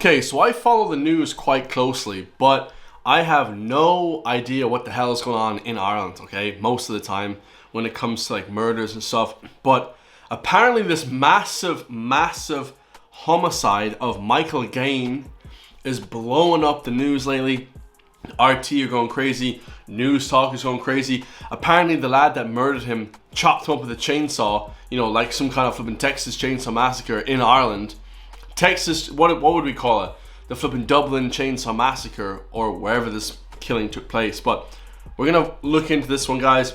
Okay, so I follow the news quite closely, but I have no idea what the hell is going on in Ireland, okay, most of the time when it comes to like murders and stuff. But apparently this massive homicide of Michael Gaine is blowing up the news lately. RT are going crazy, news talk is going crazy. Apparently the lad that murdered him chopped him up with a chainsaw, you know, like some kind of flipping Texas Chainsaw Massacre in Ireland. Texas, what would we call it? The flipping Dublin Chainsaw Massacre, or wherever this killing took place. But we're gonna look into this one, guys.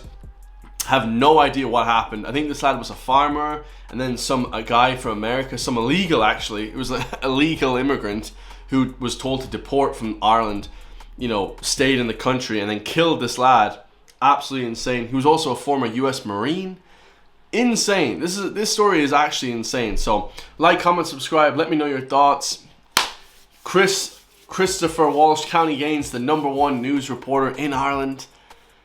Have no idea what happened. I think this lad was a farmer, and then a guy from America, some illegal actually. It was an illegal immigrant who was told to deport from Ireland, you know, stayed in the country and then killed this lad. Absolutely insane. He was also a former US Marine. Insane. This story is actually insane. So like, comment, subscribe, let me know your thoughts. Christopher Walsh, County Gaines, the #1 news reporter in Ireland.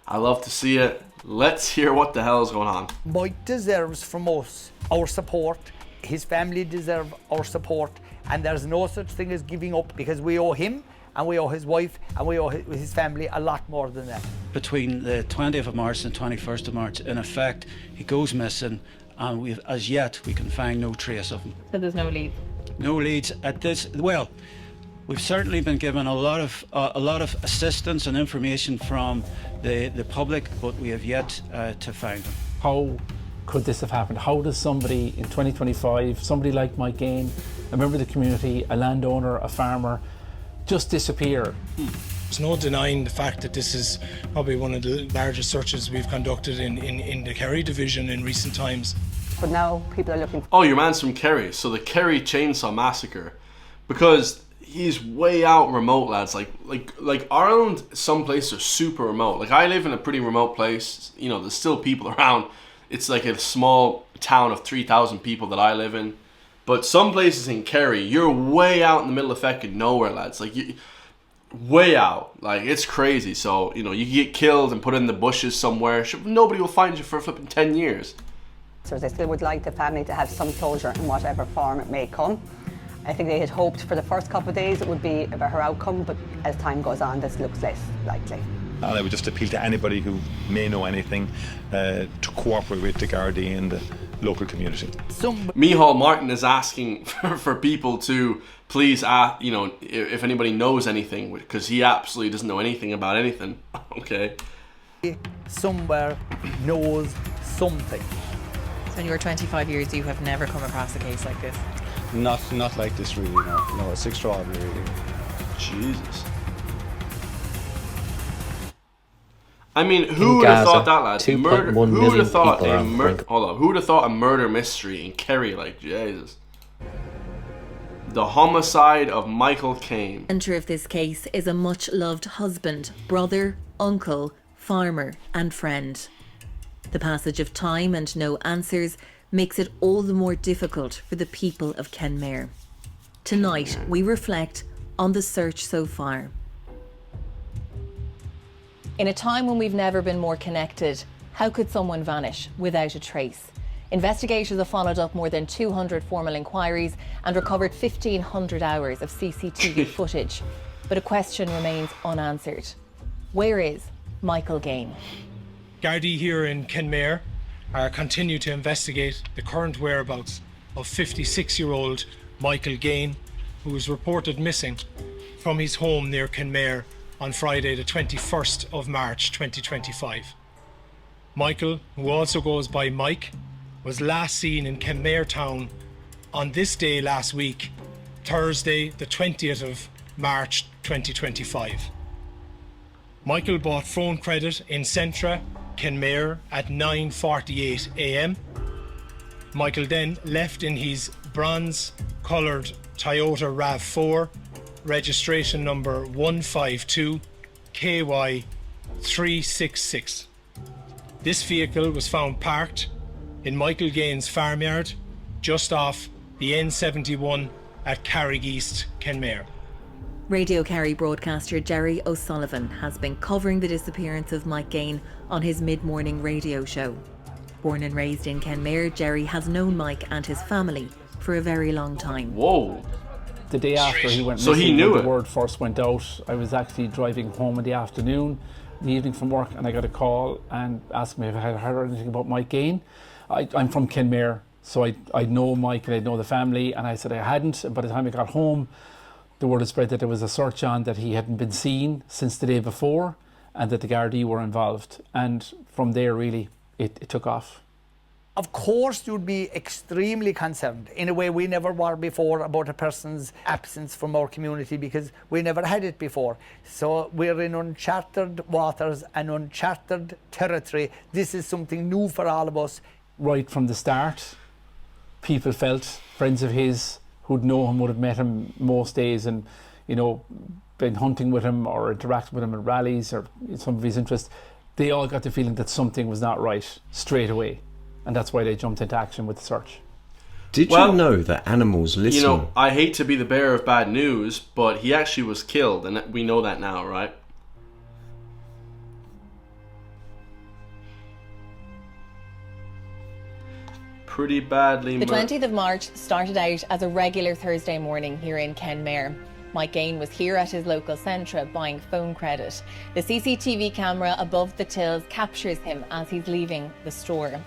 I love to see it. Let's hear what the hell is going on. Mike deserves from us our support. His family deserve our support, and there's no such thing as giving up, because we owe him, and we owe his wife, and we owe his family a lot more than that. Between the 20th of March and 21st of March, in effect, he goes missing, and as yet we can find no trace of him. So there's no leads? No leads at this. Well, we've certainly been given a lot of assistance and information from the public, but we have yet to find him. How could this have happened? How does somebody in 2025, somebody like Mike Gaine, a member of the community, a landowner, a farmer, just disappear? There's no denying the fact that this is probably one of the largest searches we've conducted in the Kerry division in recent times. But now people are looking. Oh, your man's from Kerry. So the Kerry Chainsaw Massacre, because he's way out remote, lads. Like Ireland, some places are super remote. Like I live in a pretty remote place. You know, there's still people around. It's like a small town of 3,000 people that I live in. But some places in Kerry, you're way out in the middle of fucking nowhere, lads. Like, you way out. Like, it's crazy. So, you know, you get killed and put in the bushes somewhere. Nobody will find you for flipping 10 years. So they still would like the family to have some closure in whatever form it may come. I think they had hoped for the first couple of days it would be a better outcome, but as time goes on, this looks less likely. And I would just appeal to anybody who may know anything to cooperate with the Gardaí and the local community. Micheál Martin is asking for people to please ask, you know, if anybody knows anything, because he absolutely doesn't know anything about anything. Okay. Somewhere knows something. So in your 25 years, you have never come across a case like this? Not like this, really. No, it's extraordinary, really. Jesus. I mean, who would have thought that, lad? Who would have thought who would have thought a murder mystery in Kerry? Like, Jesus. The homicide of Michael Gaine. The centre of this case is a much-loved husband, brother, uncle, farmer and friend. The passage of time and no answers makes it all the more difficult for the people of Kenmare. Tonight, we reflect on the search so far. In a time when we've never been more connected, how could someone vanish without a trace? Investigators have followed up more than 200 formal inquiries and recovered 1,500 hours of CCTV footage. But a question remains unanswered. Where is Michael Gaine? Gardaí here in Kenmare continue to investigate the current whereabouts of 56-year-old Michael Gaine, who was reported missing from his home near Kenmare on Friday the 21st of March 2025. Michael, who also goes by Mike, was last seen in Kenmare town on this day last week, Thursday the 20th of March 2025. Michael bought phone credit in Centra, Kenmare at 9:48 a.m. Michael then left in his bronze coloured Toyota RAV4, registration number 152 KY366. This vehicle was found parked in Michael Gaine's farmyard just off the N71 at Carrick East, Kenmare. Radio Kerry broadcaster Jerry O'Sullivan has been covering the disappearance of Mike Gaine on his mid-morning radio show. Born and raised in Kenmare, Jerry has known Mike and his family for a very long time. Whoa. the day after he went So missing, he knew when it. the word first went out, I was actually driving home in the afternoon, the evening from work, and I got a call and asked me if I had heard anything about Mike Gaine. I'm from Kenmare, so I know Mike and I know the family, and I said I hadn't. And by the time I got home, the word had spread that there was a search on, that he hadn't been seen since the day before, and that the Gardaí were involved. And from there, really, it took off. Of course, you'd be extremely concerned, in a way we never were before, about a person's absence from our community, because we never had it before. So we're in uncharted waters and uncharted territory. This is something new for all of us. Right from the start, people felt, friends of his who'd know him would have met him most days and, you know, been hunting with him or interacted with him at rallies or some of his interests. They all got the feeling that something was not right straight away. And that's why they jumped into action with the search. Did you know that animals listen? You know, I hate to be the bearer of bad news, but he actually was killed, and we know that now, right? Pretty badly. The 20th of March started out as a regular Thursday morning here in Kenmare. Mike Gaine was here at his local Centra buying phone credit. The CCTV camera above the tills captures him as he's leaving the store.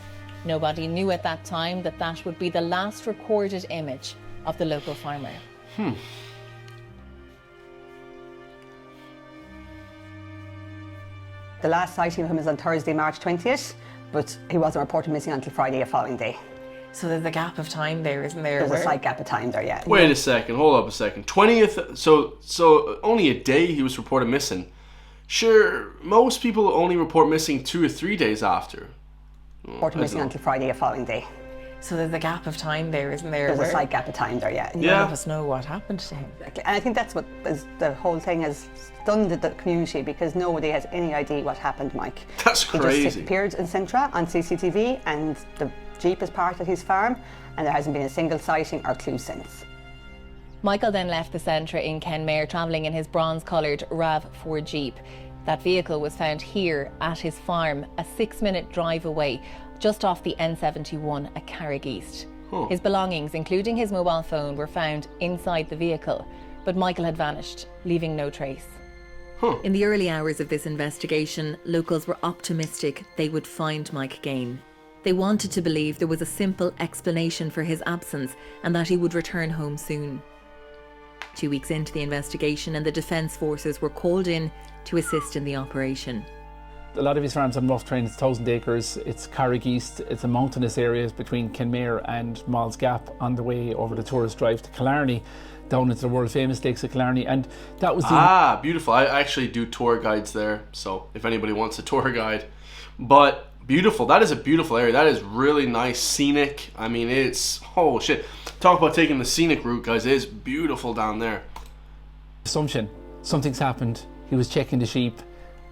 Nobody knew at that time that that would be the last recorded image of the local farmer. The last sighting of him is on Thursday, March 20th, but he wasn't reported missing until Friday the following day. So there's a gap of time there, isn't there? There's a slight gap of time there, yeah. Wait a second, hold up a second. 20th, so only a day he was reported missing. Sure, most people only report missing 2 or 3 days after. Reported missing until Friday the following day. So there's a gap of time there, isn't there? There's a slight gap of time there, yeah. None of us know what happened to him. Exactly. And I think that's what the whole thing has stunned the community, because nobody has any idea what happened to Mike. That's He crazy. just disappeared in Centra on CCTV, and the Jeep is parked at his farm, and there hasn't been a single sighting or clue since. Michael then left the Centra in Kenmare, travelling in his bronze-coloured RAV4 Jeep. That vehicle was found here at his farm, a 6-minute drive away, just off the N71 at Carrick East. His belongings, including his mobile phone, were found inside the vehicle, but Michael had vanished, leaving no trace. In the early hours of this investigation, locals were optimistic they would find Mike Gaine. They wanted to believe there was a simple explanation for his absence and that he would return home soon. 2 weeks into the investigation, and the Defence Forces were called in to assist in the operation. A lot of his farms on rough terrain, it's 1,000 acres, it's Carrick East, it's a mountainous area between Kenmare and Malls Gap on the way over the tourist drive to Killarney, down into the world famous lakes of Killarney, and that was the... Beautiful. I actually do tour guides there, so if anybody wants a tour guide. But beautiful, that is a beautiful area. That is really nice, scenic. I mean, it's, oh shit. Talk about taking the scenic route, guys. It is beautiful down there. Assumption, something's happened, he was checking the sheep,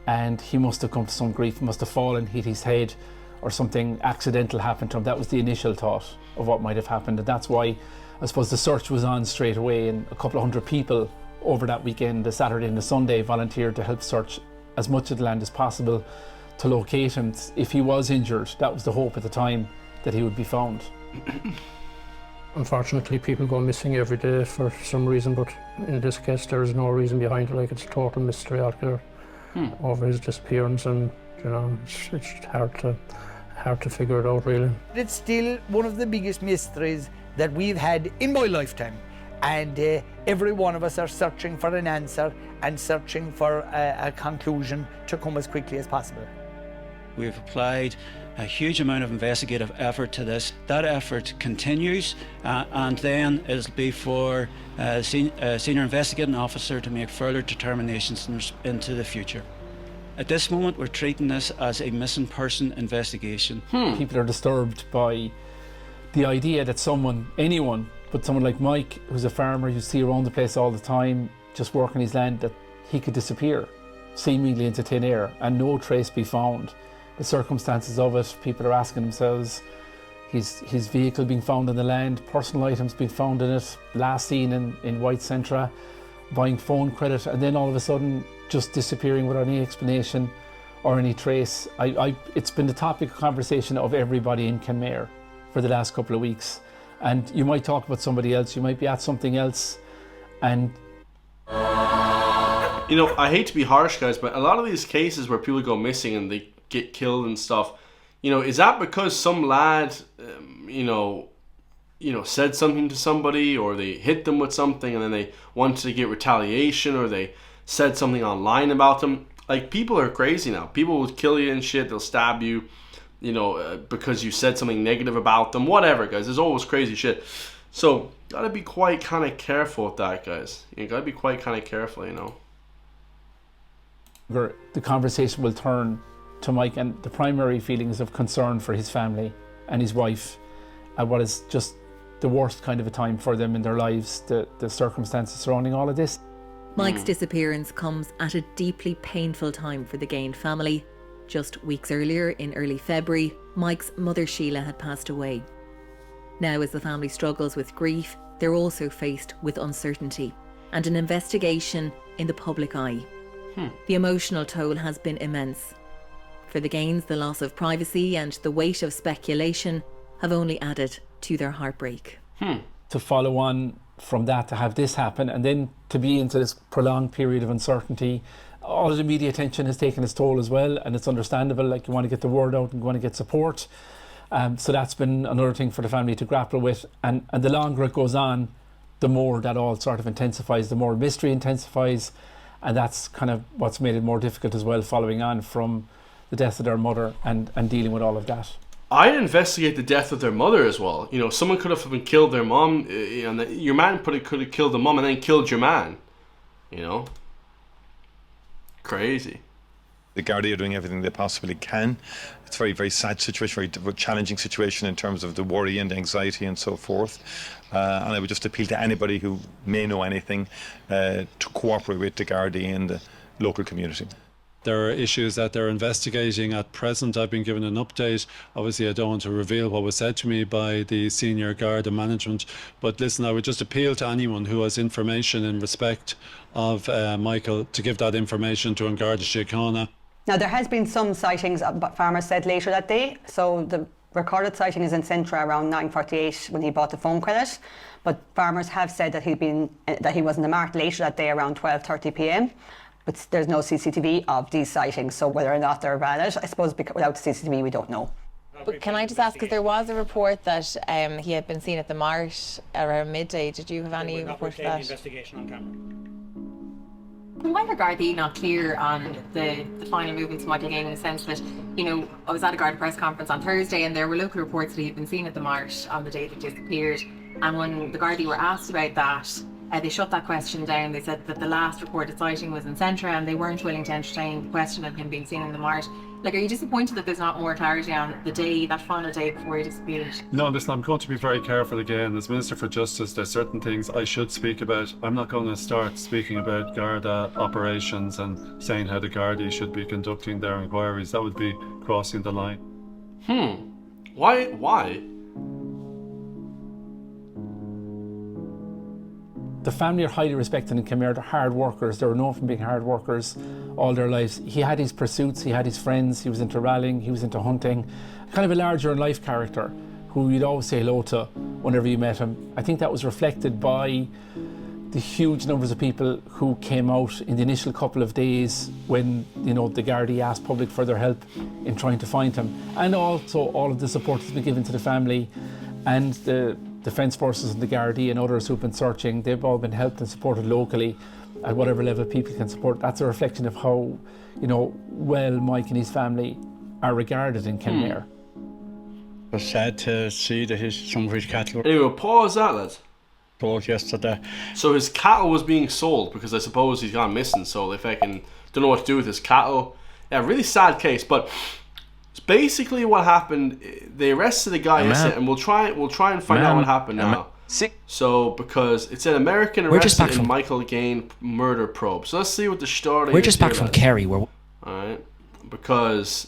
and he must have come to some grief, must have fallen, hit his head, or something accidental happened to him. That was the initial thought of what might have happened, and that's why I suppose the search was on straight away, and a couple of hundred people over that weekend, the Saturday and the Sunday, volunteered to help search as much of the land as possible to locate him. If he was injured, that was the hope at the time, that he would be found. Unfortunately, people go missing every day for some reason, but in this case there is no reason behind it. Like, it's a total mystery out there over his disappearance, and you know, it's hard to figure it out, really. It's still one of the biggest mysteries that we've had in my lifetime, and every one of us are searching for an answer and searching for a conclusion to come as quickly as possible. We've applied a huge amount of investigative effort to this. That effort continues, and then it'll be for a senior investigating officer to make further determinations into the future. At this moment, we're treating this as a missing person investigation. People are disturbed by the idea that anyone, but someone like Mike, who's a farmer you see around the place all the time, just working his land, that he could disappear seemingly into thin air and no trace be found. The circumstances of it, people are asking themselves, his vehicle being found in the land, personal items being found in it, last seen in White Centra, buying phone credit, and then all of a sudden just disappearing without any explanation or any trace. It's been the topic of conversation of everybody in Kenmare for the last couple of weeks. And you might talk about somebody else, you might be at something else, And you know, I hate to be harsh, guys, but a lot of these cases where people go missing and they get killed and stuff, you know, is that because some lad, said something to somebody, or they hit them with something and then they wanted to get retaliation, or they said something online about them? Like, people are crazy now. People will kill you and shit. They'll stab you, because you said something negative about them. Whatever, guys. There's always crazy shit. So, gotta be quite kind of careful with that, guys. You gotta be quite kind of careful, The conversation will turn to Mike, and the primary feelings of concern for his family and his wife at what is just the worst kind of a time for them in their lives, the circumstances surrounding all of this. Mike's disappearance comes at a deeply painful time for the Gaine family. Just weeks earlier, in early February, Mike's mother Sheila had passed away. Now, as the family struggles with grief, they're also faced with uncertainty and an investigation in the public eye. The emotional toll has been immense. For the Gaines, the loss of privacy and the weight of speculation have only added to their heartbreak. To follow on from that, to have this happen, and then to be into this prolonged period of uncertainty, all of the media attention has taken its toll as well, and it's understandable. Like, you want to get the word out and you want to get support. So that's been another thing for the family to grapple with. And the longer it goes on, the more that all sort of intensifies, the more mystery intensifies. And that's kind of what's made it more difficult as well, following on from the death of their mother and dealing with all of that. I'd investigate the death of their mother as well. Someone could have been killed their mom, and your man could have killed the mom and then killed your man. Crazy. The Gardaí are doing everything they possibly can. It's a very, very sad situation, very challenging situation in terms of the worry and anxiety and so forth. And I would just appeal to anybody who may know anything to cooperate with the Gardaí and the local community. There are issues that they're investigating at present. I've been given an update. Obviously, I don't want to reveal what was said to me by the senior Garda management. But listen, I would just appeal to anyone who has information in respect of Michael to give that information to An Garda Síochána. Now, there has been some sightings, but farmers said later that day. So the recorded sighting is in Centra around 9:48 when he bought the phone credit. But farmers have said that he was in the mark later that day around 12:30 p.m. But there's no CCTV of these sightings, so whether or not they're valid, I suppose without the CCTV we don't know. But can I just ask, because there was a report that he had been seen at the Mart around midday. Did you have any report of that? Investigation on camera. Why are Gardaí not clear on the final movements of Michael Gaine, in the sense that, I was at a Garda press conference on Thursday and there were local reports that he had been seen at the Mart on the day that he disappeared, and when the Gardaí were asked about that, they shut that question down. They said that the last reported sighting was in Centra and they weren't willing to entertain the question of him being seen in the Mart. Like, are you disappointed that there's not more clarity on the day, that final day before he disappeared? No, listen, I'm going to be very careful again. As Minister for Justice, there's certain things I should speak about. I'm not going to start speaking about Garda operations and saying how the Gardaí should be conducting their inquiries. That would be crossing the line. Why? The family are highly respected in Kenmare. They're hard workers. They were known for being hard workers all their lives. He had his pursuits, he had his friends, he was into rallying, he was into hunting. Kind of a larger in life character who you'd always say hello to whenever you met him. I think that was reflected by the huge numbers of people who came out in the initial couple of days when, the Gardaí asked public for their help in trying to find him. And also all of the support that's been given to the family and the Defence Forces and the Gardaí and others who've been searching. They've all been helped and supported locally at whatever level people can support. That's a reflection of how, well Mike and his family are regarded in Kenmare. It was sad to see that some of his cattle were Anyway, pause that, lads. sold yesterday. So his cattle was being sold because I suppose he's gone missing, so they fucking don't know what to do with his cattle. Yeah, really sad case, but basically what happened, they arrested the guy yesterday, and we'll try and find out what happened now. So, because it's an American arrested in Michael Gaine murder probe. So let's see what the story is. We're just back from Kerry. Alright, because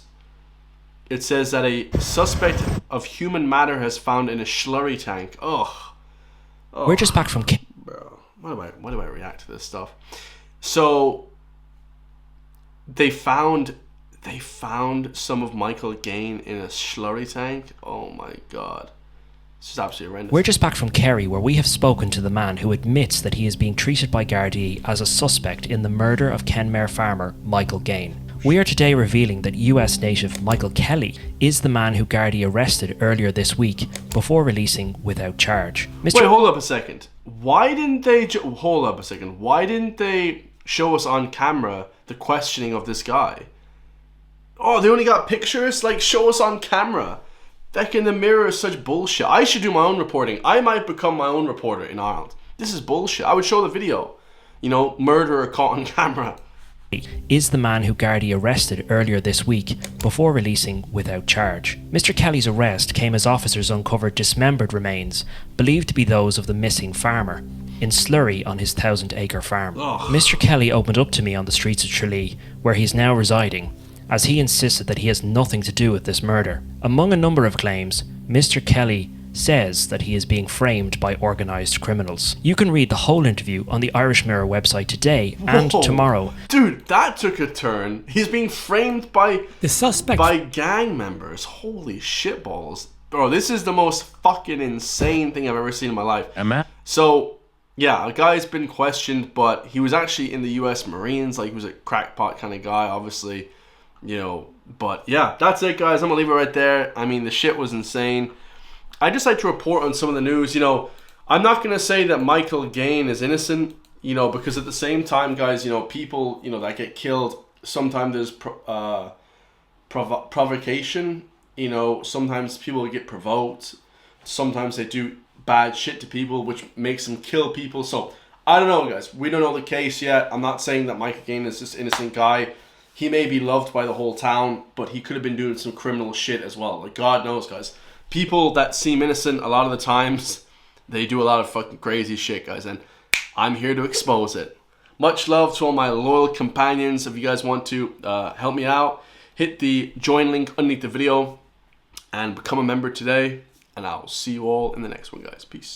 it says that a suspect of human matter has found in a slurry tank. We're just back from Kerry. Bro, why do I react to this stuff? So, they found some of Michael Gaine in a slurry tank. Oh my god. It's just absolutely horrendous. We're just back from Kerry, where we have spoken to the man who admits that he is being treated by Gardaí as a suspect in the murder of Kenmare farmer Michael Gaine. We are today revealing that US native Michael Kelly is the man who Gardaí arrested earlier this week before releasing without charge. Wait, hold up a second. Why didn't they... hold up a second. Why didn't they show us on camera the questioning of this guy? Oh, they only got pictures? Like, show us on camera. That in the mirror is such bullshit. I should do my own reporting. I might become my own reporter in Ireland. This is bullshit. I would show the video. You know, murderer caught on camera. Is the man who Gardaí arrested earlier this week before releasing without charge. Mr. Kelly's arrest came as officers uncovered dismembered remains, believed to be those of the missing farmer, in Slurry on his 1,000-acre farm. Mr. Kelly opened up to me on the streets of Tralee, where he's now residing, as he insisted that he has nothing to do with this murder. Among a number of claims, Mr. Kelly says that he is being framed by organised criminals. You can read the whole interview on the Irish Mirror website today and tomorrow. Dude, that took a turn. He's being framed by the suspect, by gang members. Holy shitballs. Bro, this is the most fucking insane thing I've ever seen in my life. So, yeah, a guy's been questioned, but he was actually in the US Marines. Like, he was a crackpot kind of guy, obviously. You know, but yeah, that's it, guys. I'm gonna leave it right there. I mean, the shit was insane. I just like to report on some of the news. You know, I'm not gonna say that Michael Gaine is innocent, you know, because at the same time, guys, you know, people, you know, that get killed, sometimes there's provocation. You know, sometimes people get provoked. Sometimes they do bad shit to people, which makes them kill people. So I don't know, guys. We don't know the case yet. I'm not saying that Michael Gaine is this innocent guy. He may be loved by the whole town, but he could have been doing some criminal shit as well. Like, God knows, guys. People that seem innocent, a lot of the times, they do a lot of fucking crazy shit, guys. And I'm here to expose it. Much love to all my loyal companions. If you guys want to help me out, hit the join link underneath the video and become a member today. And I'll see you all in the next one, guys. Peace.